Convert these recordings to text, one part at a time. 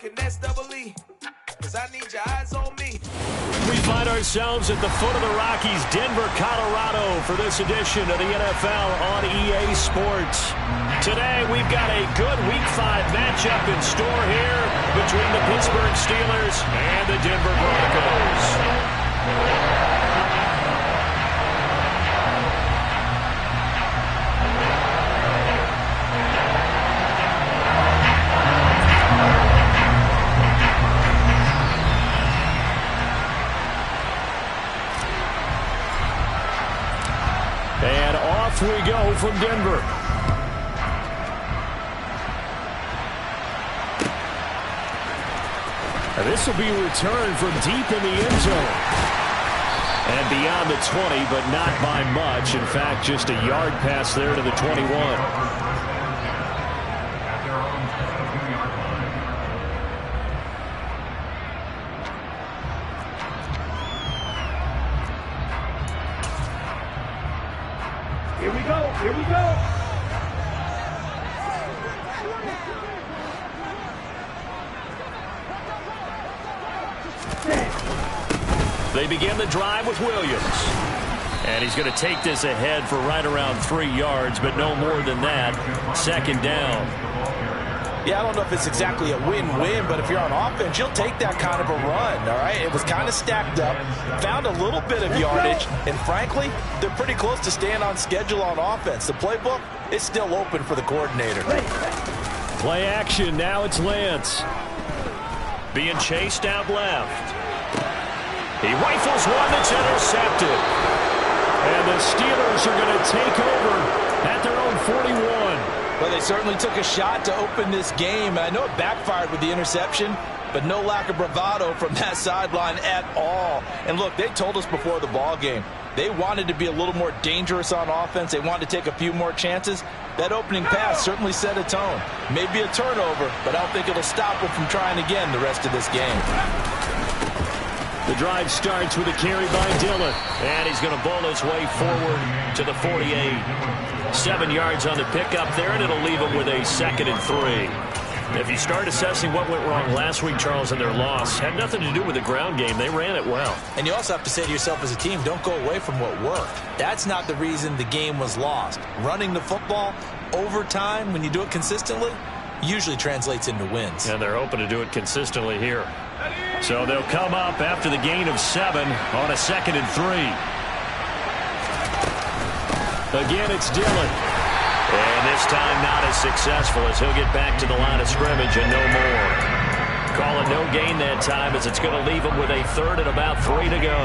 talking S-double-E, because I need your eyes on me. We find ourselves at the foot of the Rockies, Denver, Colorado, for this edition of the NFL on EA Sports. Today, we've got a good Week 5 matchup in store here between the Pittsburgh Steelers and the Denver Broncos. And off we go from Denver. And this will be returned from deep in the end zone. And beyond the 20, but not by much. In fact, just a yard pass there to the 21. Here we go. They begin the drive with Williams. And he's going to take this ahead for right around 3 yards, but no more than that. Second down. Yeah, I don't know if it's exactly a win-win, but if you're on offense, you'll take that kind of a run, all right? It was kind of stacked up, found a little bit of yardage, and frankly, they're pretty close to staying on schedule on offense. The playbook is still open for the coordinator. Play action, now it's Lance. Being chased out left. He rifles one that's intercepted. And the Steelers are going to take over at their own 41. Well, they certainly took a shot to open this game. I know it backfired with the interception, but no lack of bravado from that sideline at all. And look, they told us before the ball game, they wanted to be a little more dangerous on offense. They wanted to take a few more chances. That opening pass certainly set a tone. Maybe a turnover, but I don't think it'll stop them from trying again the rest of this game. The drive starts with a carry by Dillon. And he's going to bowl his way forward to the 48. 7 yards on the pickup there, and it'll leave him with a 2nd and 3. If you start assessing what went wrong last week, Charles, in their loss, had nothing to do with the ground game. They ran it well. And you also have to say to yourself as a team, don't go away from what worked. That's not the reason the game was lost. Running the football over time, when you do it consistently, usually translates into wins. And they're hoping to do it consistently here. So they'll come up after the gain of 7 on a 2nd and 3. Again, it's Dillon. And this time not as successful as he'll get back to the line of scrimmage and no more. Calling no gain that time as it's going to leave him with a 3rd and about 3 to go.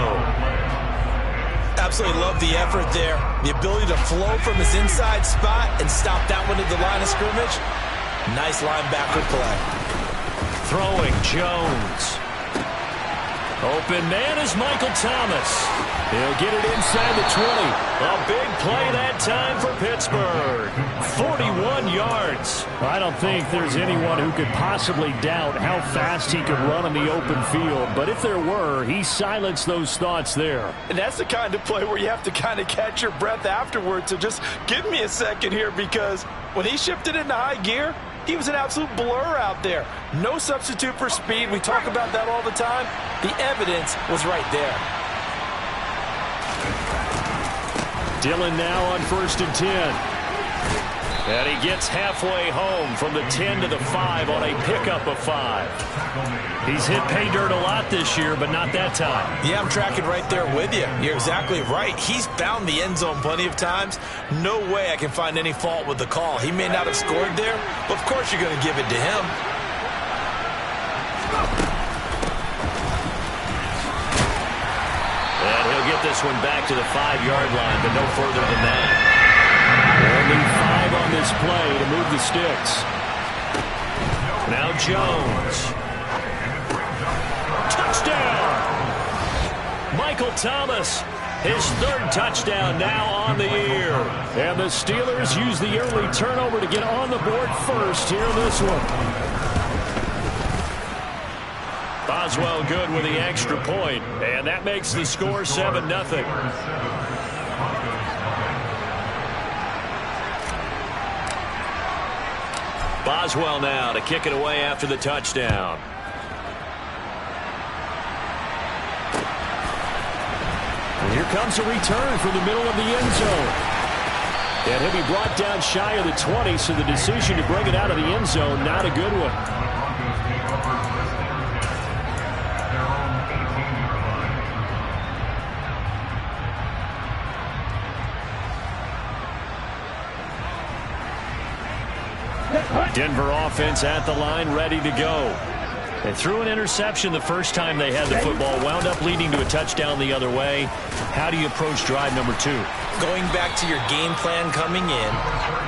Absolutely love the effort there. The ability to flow from his inside spot and stop that one at the line of scrimmage. Nice linebacker play. Throwing Jones. Open man is Michael Thomas. He'll get it inside the 20. A big play that time for Pittsburgh. 41 yards. I don't think there's anyone who could possibly doubt how fast he could run on the open field. But if there were, he silenced those thoughts there. And that's the kind of play where you have to kind of catch your breath afterwards. So just give me a second here, because when he shifted into high gear, he was an absolute blur out there. No substitute for speed. We talk about that all the time. The evidence was right there. Dillon now on 1st and 10. And he gets halfway home from the 10 to the 5 on a pickup of 5. He's hit pay dirt a lot this year, but not that time. Yeah, I'm tracking right there with you. You're exactly right. He's found the end zone plenty of times. No way I can find any fault with the call. He may not have scored there, but of course you're going to give it to him. And he'll get this one back to the 5-yard line, but no further than that. Only 5 on this play to move the sticks. Now Jones. Touchdown! Michael Thomas, his 3rd touchdown now on the year. And the Steelers use the early turnover to get on the board first here in this one. Boswell good with the extra point, and that makes the score 7-0. Boswell now to kick it away after the touchdown. And here comes a return from the middle of the end zone. And he'll be brought down shy of the 20, so the decision to bring it out of the end zone, not a good one. Denver offense at the line, ready to go. They threw an interception the first time they had the football, wound up leading to a touchdown the other way. How do you approach drive number 2? Going back to your game plan coming in,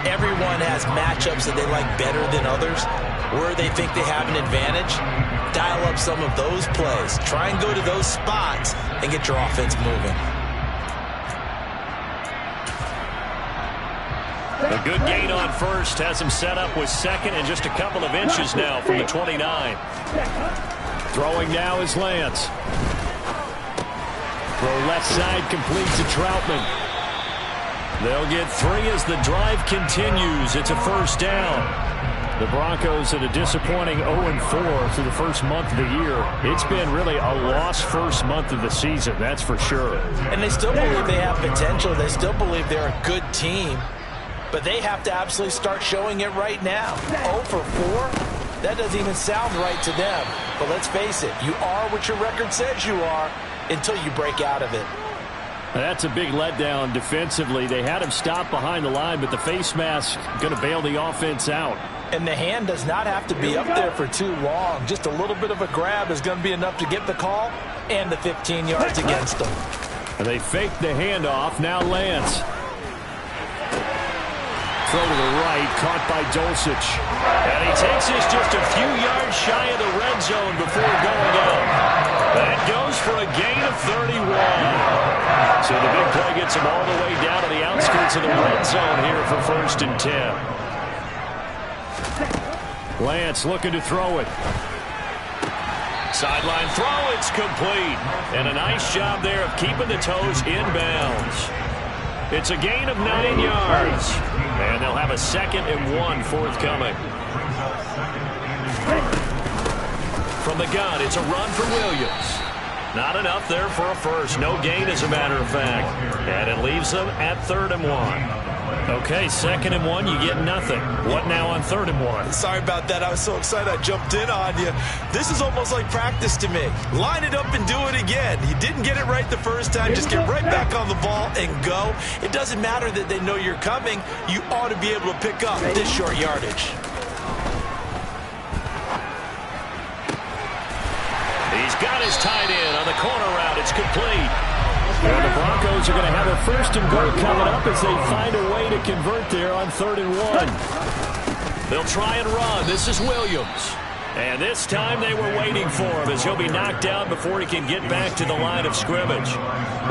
everyone has matchups that they like better than others, where they think they have an advantage. Dial up some of those plays. Try and go to those spots and get your offense moving. A good gain on first has him set up with second and just a couple of inches now from the 29. Throwing now is Lance. Throw left side complete to Troutman. They'll get 3 as the drive continues. It's a first down. The Broncos at a disappointing 0-4 through the first month of the year. It's been really a lost first month of the season, that's for sure. And they still believe they have potential. They still believe they're a good team. But they have to absolutely start showing it right now. 0-4? That doesn't even sound right to them. But let's face it, you are what your record says you are until you break out of it. That's a big letdown defensively. They had him stop behind the line, but the face mask going to bail the offense out. And the hand does not have to be up there for too long. Just a little bit of a grab is going to be enough to get the call and the 15 yards against them. And they fake the handoff. Now Lance. Throw to the right, caught by Dulcich. And he takes this just a few yards shy of the red zone before going out. That goes for a gain of 31. So the big play gets him all the way down to the outskirts of the red zone here for 1st and 10. Lance looking to throw it. Sideline throw, it's complete. And a nice job there of keeping the toes in bounds. It's a gain of 9 yards. And they'll have a 2nd and 1 forthcoming. From the gun, it's a run for Williams. Not enough there for a first. No gain, as a matter of fact. And it leaves them at 3rd and 1. Okay, 2nd and 1, you get nothing. What now on 3rd and 1? Sorry about that. I was so excited I jumped in on you. This is almost like practice to me. Line it up and do it again. You didn't get it right the first time. Just get right back on the ball and go. It doesn't matter that they know you're coming. You ought to be able to pick up this short yardage. He's got his tight end on the corner route. It's complete. And the Broncos are going to have a 1st and goal coming up as they find a way to convert there on 3rd and 1. They'll try and run. This is Williams. And this time they were waiting for him as he'll be knocked down before he can get back to the line of scrimmage.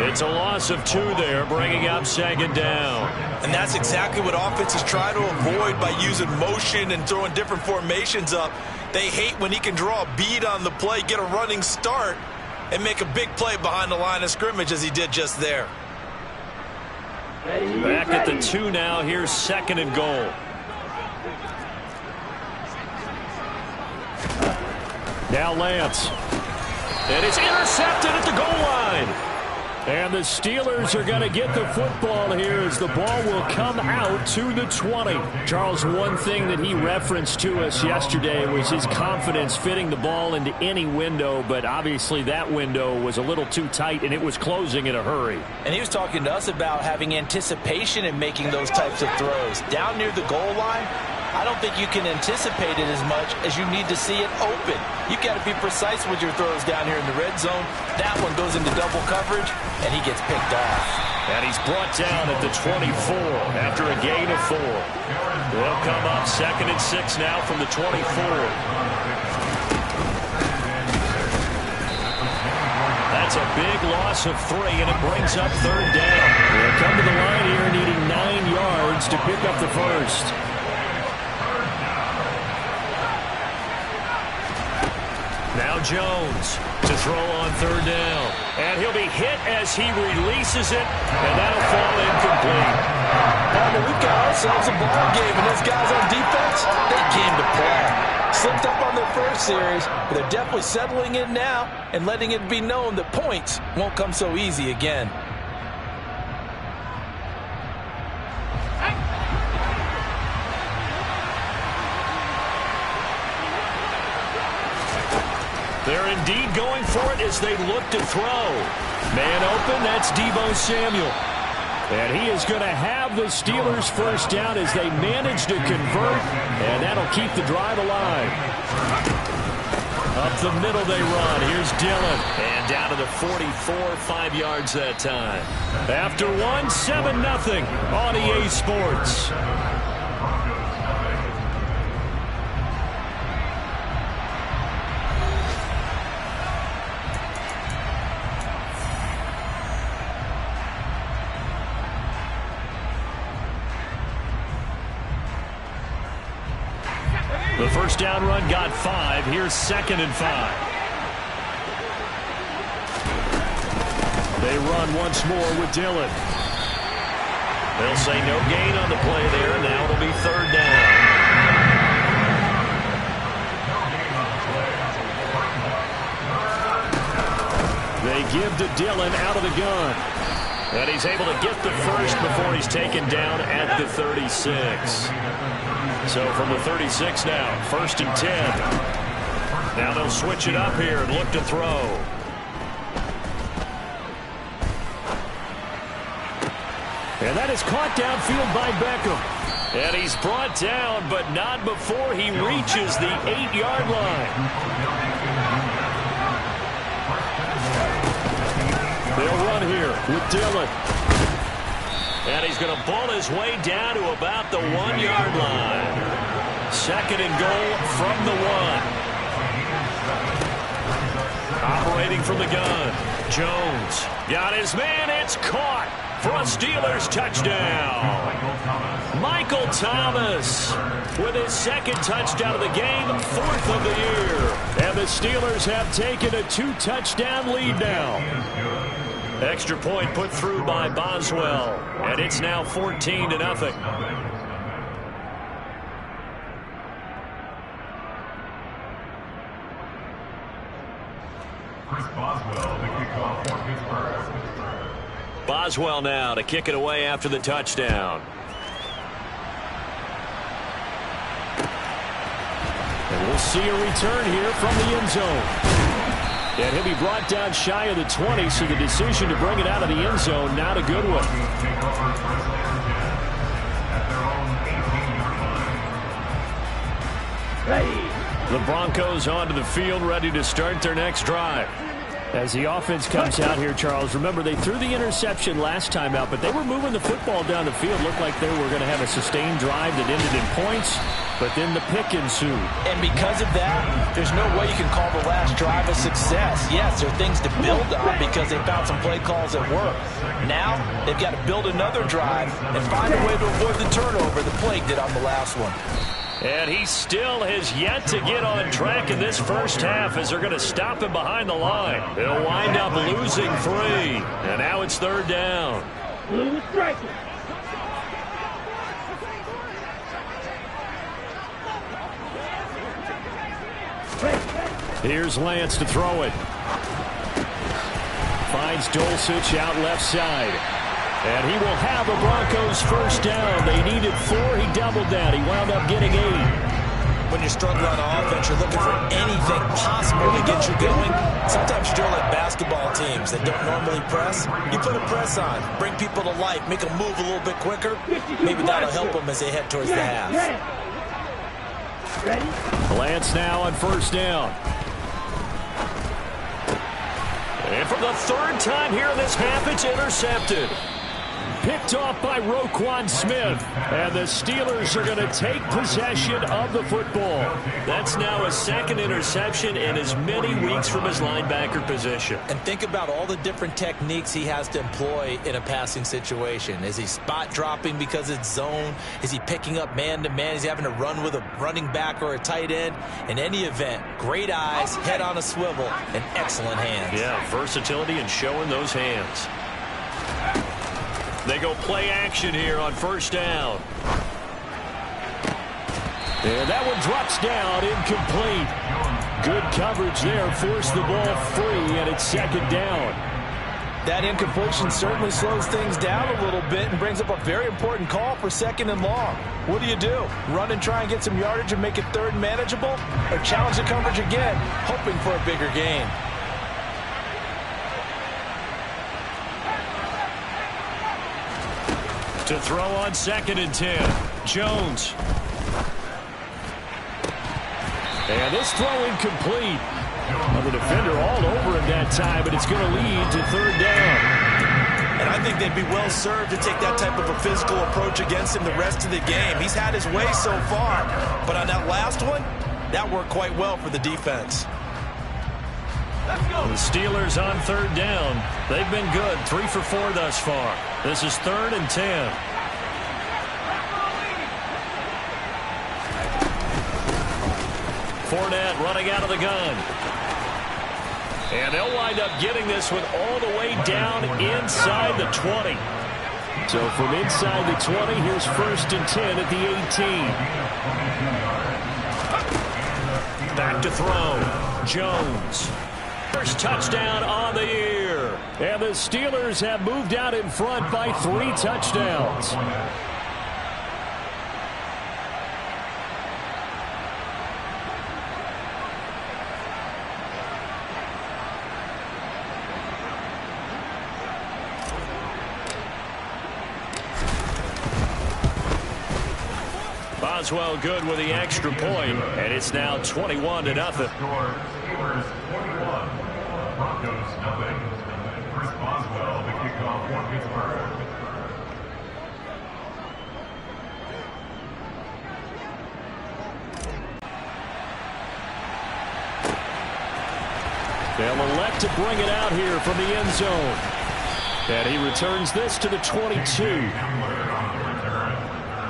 It's a loss of 2 there, bringing up 2nd down. And that's exactly what offenses try to avoid by using motion and throwing different formations up. They hate when he can draw a bead on the play, get a running start, and make a big play behind the line of scrimmage as he did just there. Back at the 2 now. Here's 2nd and goal. Now Lance. And it's intercepted at the goal line. And the Steelers are going to get the football here as the ball will come out to the 20. Charles, one thing that he referenced to us yesterday was his confidence fitting the ball into any window, but obviously that window was a little too tight and it was closing in a hurry. And he was talking to us about having anticipation in making those types of throws. Down near the goal line, I don't think you can anticipate it as much as you need to see it open. You've got to be precise with your throws down here in the red zone. That one goes into double coverage, and he gets picked off. And he's brought down at the 24 after a gain of 4. They'll come up 2nd and 6 now from the 24. That's a big loss of 3, and it brings up 3rd down. They'll come to the line here needing 9 yards to pick up the first. Now Now Jones to throw on third down. And he'll be hit as he releases it, and that'll fall incomplete. But we've got ourselves a ball game, and those guys on defense, they came to play. Slipped up on their first series, but they're definitely settling in now and letting it be known that points won't come so easy again. They're indeed going for it as they look to throw. Man open, that's Deebo Samuel. And he is going to have the Steelers first down as they manage to convert, and that'll keep the drive alive. Up the middle they run. Here's Dillon. And down to the 44, 5 yards that time. After one, 7-0 on EA Sports. The first down run got 5. Here's 2nd and 5. They run once more with Dillon. They'll say no gain on the play there. Now it'll be 3rd down. They give to Dillon out of the gun. And he's able to get the first before he's taken down at the 36. So from the 36 now, 1st and 10. Now they'll switch it up here and look to throw. And that is caught downfield by Beckham. And he's brought down, but not before he reaches the 8-yard line. They'll run here with Dillon. And he's going to bull his way down to about the 1-yard line. 2nd and goal from the 1. Operating from the gun. Jones got his man. It's caught for a Steelers touchdown. Michael Thomas with his 2nd touchdown of the game, 4th of the year. And the Steelers have taken a 2-touchdown lead now. Extra point put through by Boswell, and it's now 14-0. Boswell now to kick it away after the touchdown. And we'll see a return here from the end zone. And he'll be brought down shy of the 20, so the decision to bring it out of the end zone, not a good one. The Broncos onto the field, ready to start their next drive. As the offense comes out here, Charles, remember they threw the interception last time out, but they were moving the football down the field. Looked like they were going to have a sustained drive that ended in points, but then the pick ensued. And because of that, there's no way you can call the last drive a success. Yes, there are things to build on because they found some play calls that work. Now, they've got to build another drive and find a way to avoid the turnover the plague did on the last one. And he still has yet to get on track in this first half as they're going to stop him behind the line. They'll wind up losing 3. And now it's 3rd down. Here's Lance to throw it. Finds Dulcich out left side. And he will have a Broncos first down. They needed 4. He doubled that. He wound up getting 8. When you're struggling on offense, you're looking for anything possible to get you going. Sometimes you're like basketball teams that don't normally press. You put a press on, bring people to life, make them move a little bit quicker. Maybe that'll help them as they head towards the half. Lance now on first down. And for the 3rd time here in this half, it's intercepted. Picked off by Roquan Smith. And the Steelers are going to take possession of the football. That's now a second interception in as many weeks from his linebacker position. And think about all the different techniques he has to employ in a passing situation. Is he spot dropping because it's zone? Is he picking up man-to-man? Is he having to run with a running back or a tight end? In any event, great eyes, head on a swivel, and excellent hands. Yeah, versatility and showing those hands. They go play action here on first down. And that one drops down, incomplete. Good coverage there, forced the ball free, and it's second down. That incompletion certainly slows things down a little bit and brings up a very important call for second and long. What do? Run and try and get some yardage and make it third and manageable? Or challenge the coverage again, hoping for a bigger gain? To throw on second and 10. Jones. And this throw incomplete. Well, the defender all over him that time, but it's going to lead to third down. And I think they'd be well served to take that type of a physical approach against him the rest of the game. He's had his way so far, but on that last one, that worked quite well for the defense. The Steelers on third down. They've been good, 3 for 4 thus far. This is third and 10. Fournette running out of the gun. And they'll wind up getting this one all the way down inside the 20. So from inside the 20, here's first and 10 at the 18. Back to throw. Jones. First touchdown on the year. And the Steelers have moved out in front by 3 touchdowns. Boswell good with the extra point, and it's now 21-0. Broncos nothing. Chris Boswell, the kickoff for Pittsburgh. They'll elect to bring it out here from the end zone. And he returns this to the 22.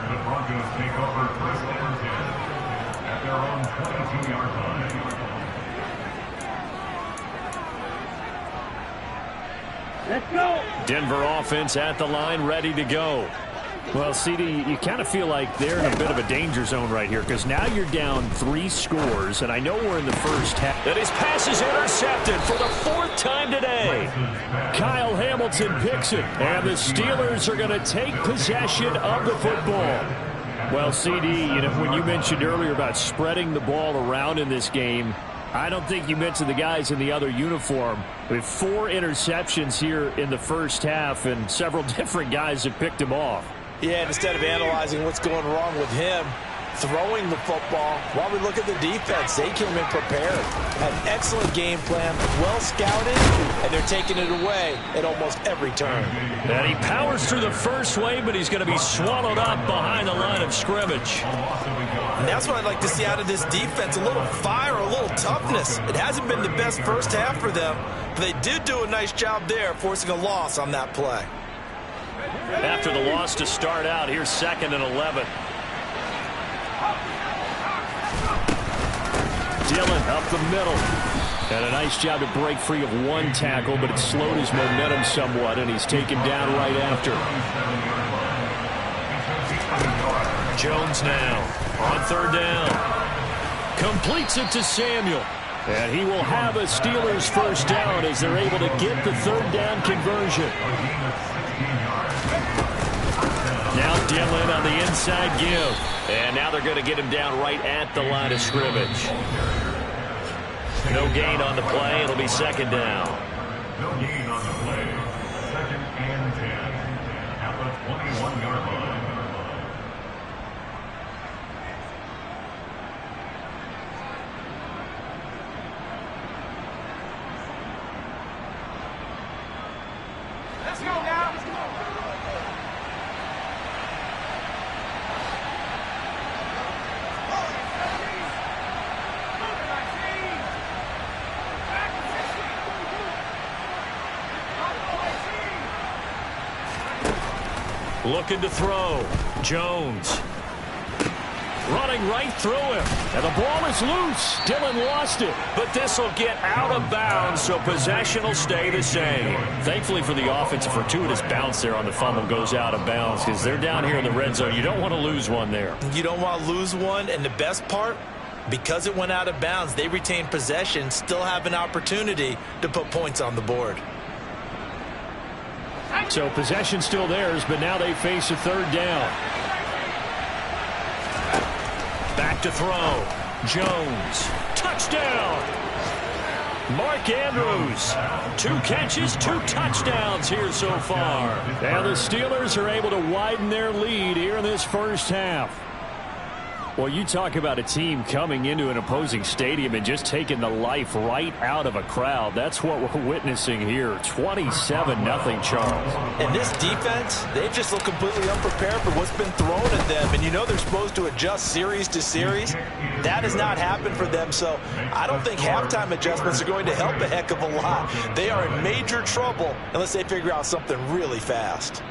The Broncos take over first and 10 at their own 22-yard line. Let's go. Denver offense at the line, ready to go. Well, CD, you kind of feel like they're in a bit of a danger zone right here because now you're down 3 scores, and I know we're in the first half. And his pass is intercepted for the 4th time today. Kyle Hamilton picks it, and the Steelers are going to take possession of the football. Well, CD, you know, when you mentioned earlier about spreading the ball around in this game, I don't think you mentioned the guys in the other uniform. We have 4 interceptions here in the first half, and several different guys have picked him off. Yeah, and instead of analyzing what's going wrong with him, throwing the football, while we look at the defense, they came in prepared. Had an excellent game plan, well scouted, and they're taking it away at almost every turn. And he powers through the first wave, but he's going to be swallowed up behind the line of scrimmage. And that's what I'd like to see out of this defense, a little fire, a little toughness. It hasn't been the best first half for them, but they did do a nice job there, forcing a loss on that play. After the loss to start out, here's 2nd and 11. Dillon up the middle. And a nice job to break free of 1 tackle, but it slowed his momentum somewhat, and he's taken down right after. Jones now on 3rd down. Completes it to Samuel. And he will have a Steelers first down as they're able to get the 3rd down conversion. Now Dillon on the inside give. And now they're going to get him down right at the line of scrimmage. No gain on the play. It'll be 2nd down. No gain on the play. 2nd and 10 at the 21-yard line. Let's go now. Let's go. Looking to throw. Jones. Running right through him. And the ball is loose. Dillon lost it. But this will get out of bounds, so possession will stay the same. Thankfully for the offense, a fortuitous bounce there on the fumble goes out of bounds because they're down here in the red zone. You don't want to lose one there. You don't want to lose one, and the best part, because it went out of bounds, they retain possession, still have an opportunity to put points on the board. So possession still theirs, but now they face a third down. Back to throw. Jones. Touchdown. Mark Andrews. 2 catches, 2 touchdowns here so far. And the Steelers are able to widen their lead here in this first half. Well, you talk about a team coming into an opposing stadium and just taking the life right out of a crowd. That's what we're witnessing here. 27-0, Charles. And this defense, they've just looked completely unprepared for what's been thrown at them. And you know they're supposed to adjust series to series. That has not happened for them. So I don't think halftime adjustments are going to help a heck of a lot. They are in major trouble unless they figure out something really fast.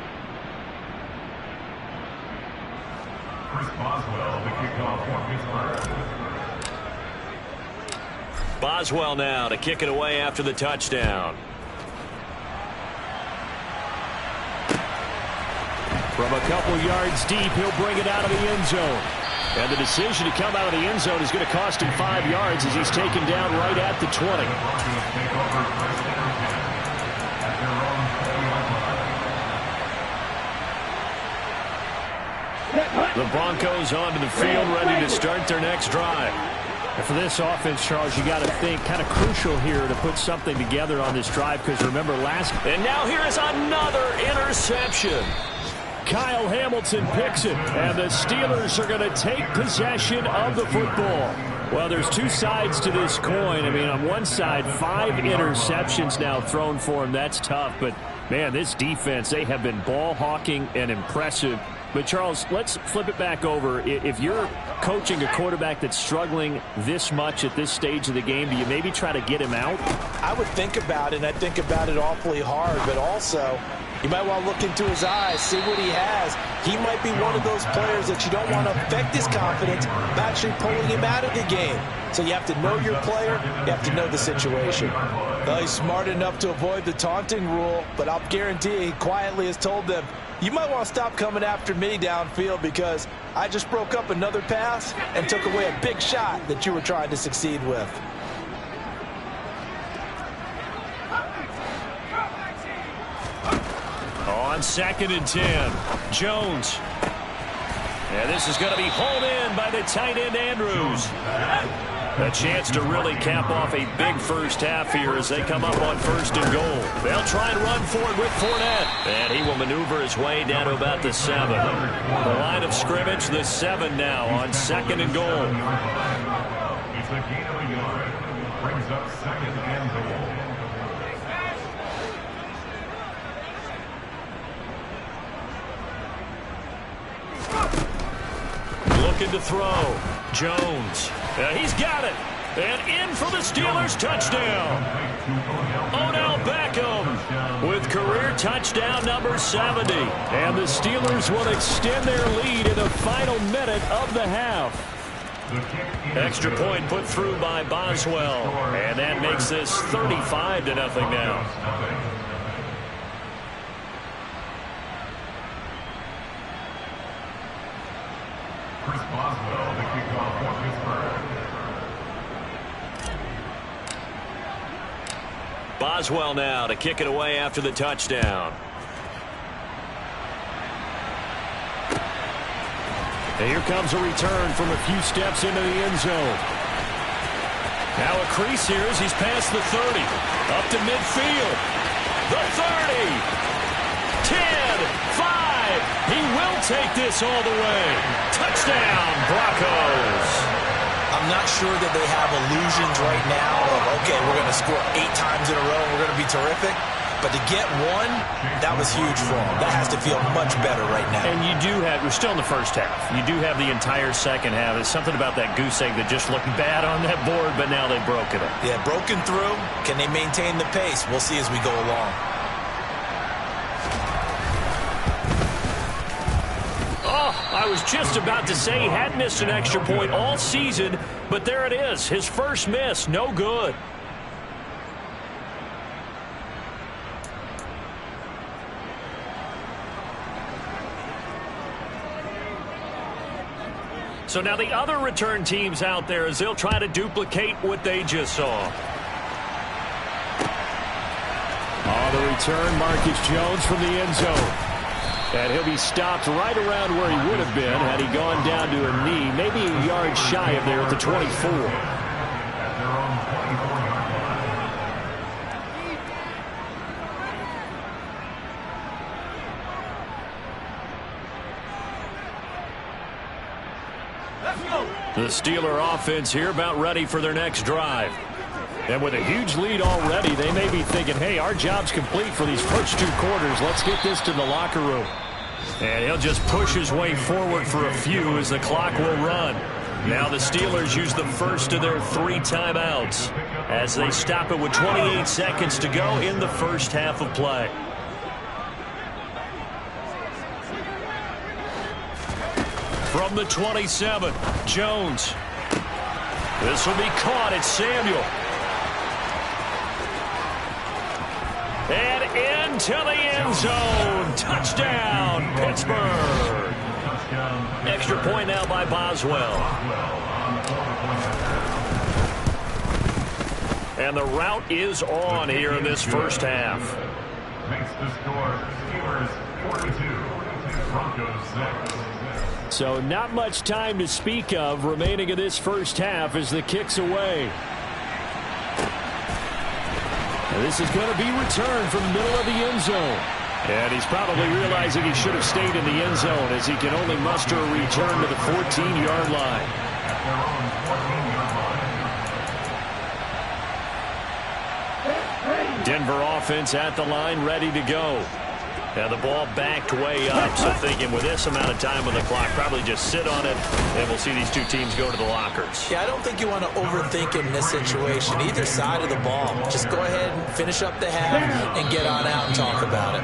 Chris Boswell, the kickoff for Pittsburgh. Boswell now to kick it away after the touchdown. From a couple yards deep, he'll bring it out of the end zone. And the decision to come out of the end zone is going to cost him 5 yards as he's taken down right at the 20. The Broncos onto the field, ready to start their next drive. And for this offense, Charles, you got to think kind of crucial here to put something together on this drive because remember last. And now here is another interception. Kyle Hamilton picks it, and the Steelers are going to take possession of the football. Well, there's 2 sides to this coin. I mean, on one side, 5 interceptions now thrown for him. That's tough, but man, this defense, they have been ball hawking and impressive. But, Charles, let's flip it back over. If you're coaching a quarterback that's struggling this much at this stage of the game, do you maybe try to get him out? I would think about it, and I think about it awfully hard. But also, you might want to look into his eyes, see what he has. He might be one of those players that you don't want to affect his confidence by actually pulling him out of the game. So you have to know your player. You have to know the situation. Well, he's smart enough to avoid the taunting rule, but I'll guarantee he quietly has told them, you might want to stop coming after me downfield because I just broke up another pass and took away a big shot that you were trying to succeed with. On 2nd and 10, Jones. And this is going to be hauled in by the tight end, Andrews. A chance to really cap off a big first half here as they come up on 1st and goal. They'll try and run for it with Fournette. And he will maneuver his way down to about the 7. The line of scrimmage, the 7 now on 2nd and goal. It's a gain of a yard. Brings up 2nd and goal. Looking to throw. Jones. He's got it. And in for the Steelers touchdown. Odell Beckham with career touchdown number 70. And the Steelers will extend their lead in the final minute of the half. Extra point put through by Boswell. And that makes this 35-0 now. Chris Boswell, the kickoff for Pittsburgh. Boswell now to kick it away after the touchdown. And here comes a return from a few steps into the end zone. Now a crease here as he's past the 30. Up to midfield. The 30. 10. 5. He will take this all the way. Touchdown, Broncos. I'm not sure that they have illusions right now of, okay, we're going to score 8 times in a row and we're going to be terrific. But to get one, that was huge for them. That has to feel much better right now. And you do have, we're still in the first half. You do have the entire second half. There's something about that goose egg that just looked bad on that board, but now they've broken it. Yeah, broken through. Can they maintain the pace? We'll see as we go along. I was just about to say he had missed an extra point all season, but there it is. His first miss, no good. So now the other return teams out there as they'll try to duplicate what they just saw. On the return, Marcus Jones from the end zone. And he'll be stopped right around where he would have been had he gone down to a knee, maybe a yard shy of there at the 24. At their own 24-yard line. The Steeler offense here about ready for their next drive. And with a huge lead already, they may be thinking, hey, our job's complete for these first 2 quarters. Let's get this to the locker room. And he'll just push his way forward for a few as the clock will run. Now the Steelers use the first of their 3 timeouts as they stop it with 28 seconds to go in the first half of play. From the 27, Jones. This will be caught. It's Samuel. And into the end zone. Touchdown, Pittsburgh. Extra point now by Boswell. And the route is on here in this first half. Makes the score Steelers 42, Broncos 6. So not much time to speak of remaining in this first half as the kick's away. And this is going to be returned from the middle of the end zone. And he's probably realizing he should have stayed in the end zone as he can only muster a return to the 14-yard line. At their own 14-yard line. Denver offense at the line, ready to go. Now the ball backed way up, so thinking with this amount of time on the clock, probably just sit on it, and we'll see these 2 teams go to the lockers. Yeah, I don't think you want to overthink it in this situation. Either side of the ball. Just go ahead and finish up the half and get on out and talk about it.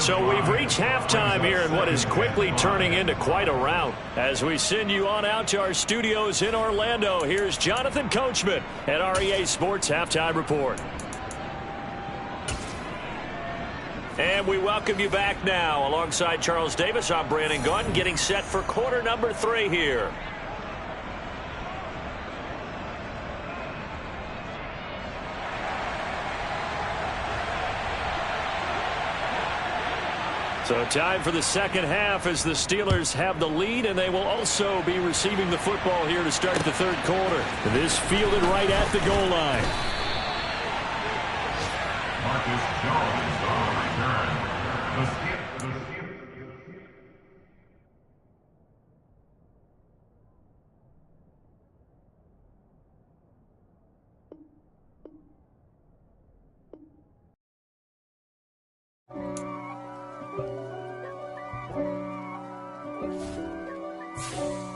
So we've reached halftime here in what is quickly turning into quite a rout. As we send you on out to our studios in Orlando, here's Jonathan Coachman at REA Sports Halftime Report. And we welcome you back now. Alongside Charles Davis, I'm Brandon Gunn, getting set for quarter number 3 here. So time for the second half as the Steelers have the lead, and they will also be receiving the football here to start the third quarter. This fielded right at the goal line. Marcus Jones on the return. The